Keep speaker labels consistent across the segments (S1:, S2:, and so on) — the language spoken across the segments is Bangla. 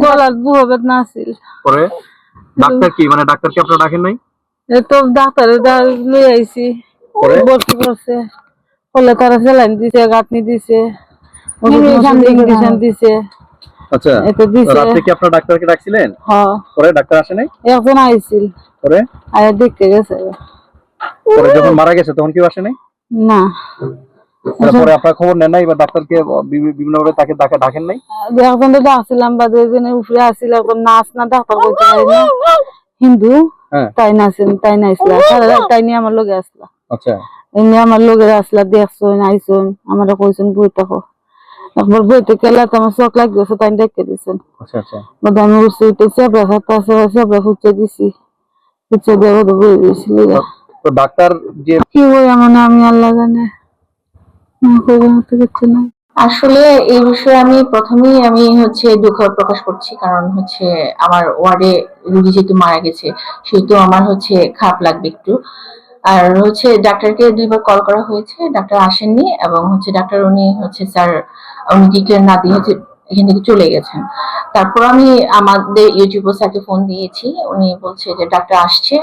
S1: গলার বুয়া বেদনা আছিল।
S2: পরে ডাক্তার কি মানে ডাক্তার কি আপনারা ডাকেন নাই?
S1: তো ডাক্তারে লই আইছি, ভর্তি করছে, বলে তারা স্যালাইন দিছে, গাঁথনি দিছে, ইঞ্জেকশন দিছে।
S2: আচ্ছা,
S1: এটা দিছে।
S2: রাতে কি আপনারা ডাক্তারকে ডাকছিলেন?
S1: হ্যাঁ।
S2: পরে ডাক্তার আসে নাই?
S1: এখন আইছিল।
S2: পরে
S1: আয়া দেখতে গেছে।
S2: পরে যখন মারা গেছে তখন কেউ আসে নাই?
S1: না।
S2: পরে আপনারা খবর নেন নাই বা ডাক্তারকে বিভিন্ন ভাবে তাকে ডাকেন নাই?
S1: এখন তো ডাকছিলাম বা দুজনের উপরে আসছিল, এখন নাচ না ডাক্তার করতে পারি না, হিন্দু তাই নাচেন, তাই নাইছিলা সারা রাত, তাই নিয়ে আমার লগে আসলা।
S2: আচ্ছা,
S1: এমনি আমার লোকের আসলা, দেখছুন আইসুন, আমরা কইছেন বই থাকো, একবার বইতে গেলে তো আমার চোখ লাগিয়েছে, তাই ডেকে দিচ্ছেন।
S2: আচ্ছা, আচ্ছা,
S1: আমি উঠছি, উঠে চেপড়া খাতা চেপড়া খুঁজে দিছি, খুঁজে দিয়ে তো বই দিয়েছিল।
S2: তো ডাক্তার যে
S1: কি বই মানে আমি আল্লাহ জানে,
S3: আসলে এই বিষয়ে আমি প্রথমেই আমি দুঃখ প্রকাশ করছি, কারণ আমার ওয়ার্ডে রোগী যেহেতু মারা গেছে, সেহেতু আমার খারাপ লাগবে একটু। আর ডাক্তারকে 2 বার কল করা হয়েছে, ডাক্তার আসেননি, এবং ডাক্তার উনি স্যার উনি ডিক্লেয়ার না দিয়ে এখান থেকে চলে গেছেন। তারপর আমি আমাদের ইউটিউব স্যারকে ফোন দিয়েছি, উনি বলছে যে ডাক্তার আসছে,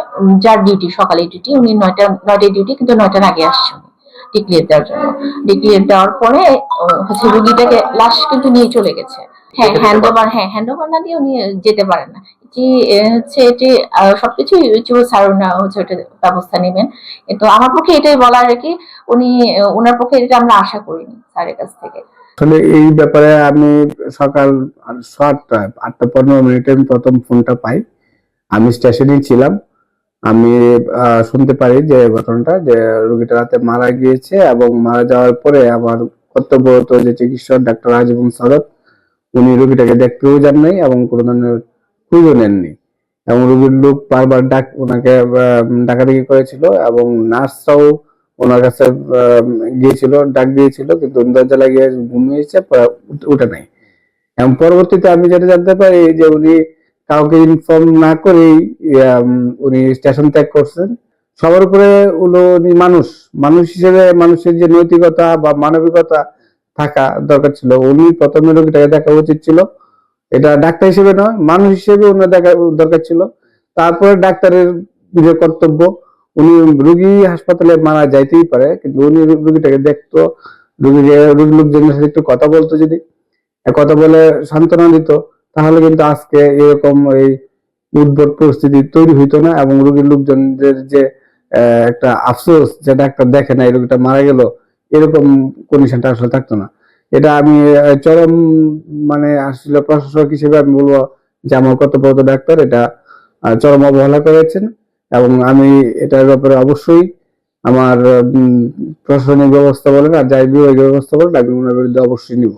S3: যার ডিউটি সকালে ডিউটি, উনি 9টায় ডিউটি, কিন্তু 9টার আগে আসছে ডিক্লেয়ার দেওয়ার জন্য। ডিক্লেয়ার দেওয়ার পরে রোগীটাকে লাশ কিন্তু নিয়ে চলে গেছে। হ্যান্ড ওভার না দিয়ে উনি যেতে পারেন না। এটি সবকিছু ইউটিউব স্যার ওটা ব্যবস্থা নেবেন। কিন্তু আমার পক্ষে এটাই বলার আর কি, ওনার পক্ষে এটা আমরা আশা করিনি স্যারের কাছ থেকে।
S4: আসলে এই ব্যাপারে আমি সকাল 8:15 আমি প্রথম ফোনটা পাই। আমি স্টেশনে ছিলাম। আমি শুনতে পারি যে ঘটনাটা, যে রোগীটা রাতে মারা গিয়েছে, এবং মারা যাওয়ার পরে আমার কর্তব্যরত যে চিকিৎসক ডাক্তার আজীবন সাদত, উনি রোগীটাকে দেখতেও যান নাই এবং কোনো ধরনের খোঁজও নেননি, এবং রোগীর লোক বারবার ওনাকে ডাকাডাকি করেছিল, এবং নার্সরাও ওনার কাছে গিয়েছিল, ডাক দিয়েছিল, কিন্তু দরজা লাগিয়ে ঘুমিয়েছে, উঠে নাই। এবং পরবর্তীতে আমি যেটা জানতে পারি যে উনি কাউকে ইনফর্ম না করেই উনি স্টেশন ত্যাগ করছেন। সবার উপরে হলো উনি মানুষ হিসেবে মানুষের যে নৈতিকতা বা মানবিকতা থাকা দরকার ছিল, উনি প্রথমে রোগীটাকে দেখা উচিত ছিল। এটা ডাক্তার হিসেবে নয়, মানুষ হিসেবে ওনার দেখা দরকার ছিল। তারপরে ডাক্তারের যে কর্তব্য, উনি রোগী হাসপাতালে মারা যাইতেই পারে, কিন্তু উনি রোগীটাকে দেখতো, রোগীর লোকজনের সাথে একটু কথা বলতো, যদি কথা বলে সান্ত্বনা দিত, তাহলে কিন্তু আজকে এরকম এই উদ্ভট পরিস্থিতি তৈরি হইতো না, এবং রোগীর লোকজনদের যে একটা আফসোস যে ডাক্তার দেখে না, এই রোগীটা মারা গেল, এরকম কন্ডিশনটা আসলে থাকতো না। এটা আমি চরম মানে আসলে প্রশাসক হিসেবে আমি বলবো যে আমার কর্তব্যরত ডাক্তার এটা চরম অবহেলা করেছেন, এবং আমি এটার ব্যাপারে অবশ্যই আমার প্রশাসনিক ব্যবস্থা বলেন আর যাই বিভাগীয় ব্যবস্থা বলেন, আমি ওনার বিরুদ্ধে অবশ্যই নিব।